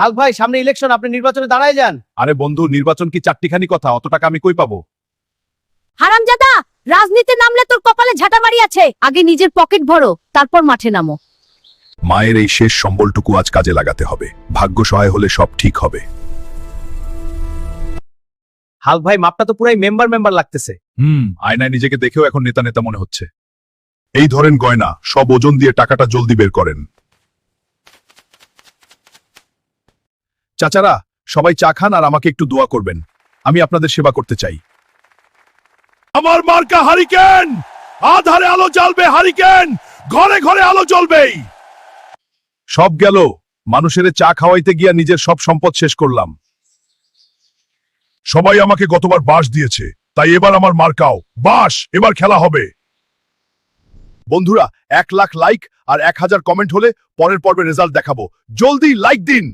হাল ভাই, সামনে ইলেকশন, আপনি নির্বাচনে দাঁড়ায় যান। আরে বন্ধু, নির্বাচন কি চারটিখানি কথা? অত টাকা আমি কই পাবো? হারামজাদা, রাজনীতি নামলে তোর কপালে ঝাঁটামারি আছে। আগে নিজের পকেট ভরো, তারপর মাঠে নামো। মায়ের এই শেষ সম্বলটুকু আজ কাজে লাগাতে হবে। ভাগ্য সহায় হলে সব ঠিক হবে। হাল ভাই, মাপটা তো পুরাই মেম্বার লাগতেছে। আয়নায় নিজেকে দেখেও এখন নেতা নেতা মনে হচ্ছে। এই ধরেন গয়না, সব ওজন দিয়ে টাকাটা জলদি বের করেন। চাচারা, সবাই চা খান আর আমাকে একটু দোয়া করবেন। আমি আপনাদের সেবা করতে চাই। আমার মার্কা হারিকেন, আধারে আলো জ্বলবে। হারিকেন, ঘরে ঘরে আলো জ্বলবেই। সব গেল, মানুষের চা খাওয়াইতে গিয়া নিজের সব সম্পদ শেষ করলাম। সবাই আমাকে গতবার বাঁশ দিয়েছে, তাই এবার আমার মার্কাও বাঁশ। এবার খেলা হবে। বন্ধুরা, 1 লাখ লাইক আর 1000 কমেন্ট হলে পরের পর্বে রেজাল্ট দেখাবো। জলদি লাইক দিন।